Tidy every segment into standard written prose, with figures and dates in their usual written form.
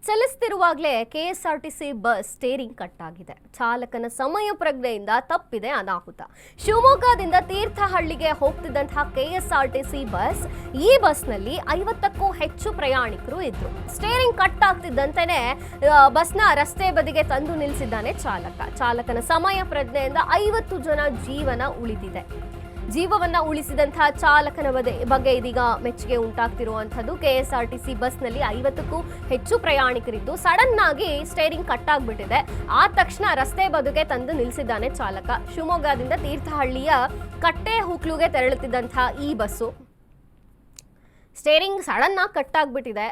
ಚಲಿಸುತ್ತಿರುವಾಗಲೇ KSRTC bus steering cut ಆಗಿದೆ. ಚಾಲಕನ ಸಮಯ ಪ್ರಜ್ಞೆಯಿಂದ ತಪ್ಪಿದೆ ಅನಾಹುತ. ಶಿವಮೊಗ್ಗದಿಂದ ತೀರ್ಥಹಳ್ಳಿಗೆ ಹೋಗ್ತಿದ್ದಂತಹ ಕೆಎಸ್ಆರ್ಟಿಸಿ ಬಸ್, ಈ ಬಸ್ನಲ್ಲಿ 50ಕ್ಕೂ ಹೆಚ್ಚು ಪ್ರಯಾಣಿಕರು ಇದ್ರು. ಸ್ಟೇರಿಂಗ್ ಕಟ್ ಆಗ್ತಿದ್ದಂತೆಯೇ ಬಸ್ನ ರಸ್ತೆ ಬದಿಗೆ ತಂದು ನಿಲ್ಲಿಸಿದ್ದಾನೆ ಚಾಲಕನ ಸಮಯ ಪ್ರಜ್ಞೆಯಿಂದ 50 ಜನ ಜೀವವನ್ನ ಉಳಿಸಿದಂತಹ ಚಾಲಕನ ಬಗ್ಗೆ ಇದೀಗ ಮೆಚ್ಚುಗೆ ಉಂಟಾಗ್ತಿರುವಂತದ್ದು. ಕೆಎಸ್ಆರ್ಟಿಸಿ ಬಸ್ನಲ್ಲಿ 50ಕ್ಕೂ ಹೆಚ್ಚು ಪ್ರಯಾಣಿಕರಿದ್ದು ಸಡನ್ ಆಗಿ ಸ್ಟೇರಿಂಗ್ ಕಟ್ ಆಗ್ಬಿಟ್ಟಿದೆ. ಆ ತಕ್ಷಣ ರಸ್ತೆ ಬದಿಗೆ ತಂದು ನಿಲ್ಲಿಸಿದ್ದಾನೆ ಚಾಲಕ. ಶಿವಮೊಗ್ಗದಿಂದ ತೀರ್ಥಹಳ್ಳಿಯ ಕಟ್ಟೆಹುಕ್ಲುಗೆ ತೆರಳುತ್ತಿದ್ದಂತಹ ಈ ಬಸ್ಸು ಸ್ಟೇರಿಂಗ್ ಸಡನ್ ಆಗಿ ಕಟ್ ಆಗ್ಬಿಟ್ಟಿದೆ.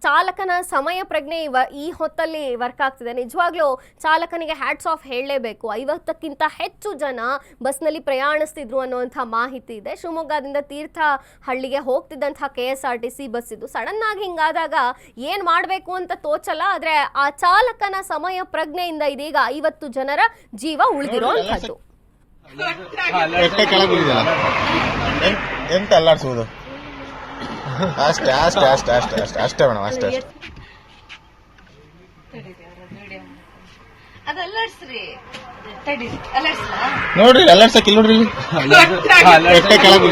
ಚಾಲಕನ ಸಮಯ ಪ್ರಜ್ಞೆ ಈ ಹೊತ್ತಲ್ಲಿ ವರ್ಕ್ ಆಗ್ತಿದೆ. ನಿಜವಾಗ್ಲೂ ಚಾಲಕನಿಗೆ ಹ್ಯಾಟ್ಸ್ ಆಫ್ ಹೇಳಲೇಬೇಕು. 50ಕ್ಕಿಂತ ಹೆಚ್ಚು ಜನ ಬಸ್ನಲ್ಲಿ ಪ್ರಯಾಣಿಸ್ತಿದ್ರು ಅನ್ನುವಂಥ ಮಾಹಿತಿ ಇದೆ. ಶಿವಮೊಗ್ಗದಿಂದ ತೀರ್ಥಹಳ್ಳಿಗೆ ಹೋಗ್ತಿದ್ದಂಥ ಕೆಎಸ್ಆರ್ಟಿಸಿ ಬಸ್ ಇದು. ಸಡನ್ ಆಗಿ ಹಿಂಗಾದಾಗ ಏನು ಮಾಡಬೇಕು ಅಂತ ತೋಚಲ್ಲ. ಆದರೆ ಆ ಚಾಲಕನ ಸಮಯ ಪ್ರಜ್ಞೆಯಿಂದ ಇದೀಗ 50 ಜನರ ಜೀವ ಉಳಿದಿರುವಂಥದ್ದು. ಅಷ್ಟೇ ಮೇಡಮ್, ಅಷ್ಟೇ. ನೋಡ್ರಿ ಅಲರ್ಟ್ಸಕ್ಕಿಲ್ಲ, ನೋಡ್ರಿ ಕೆಳಗೆ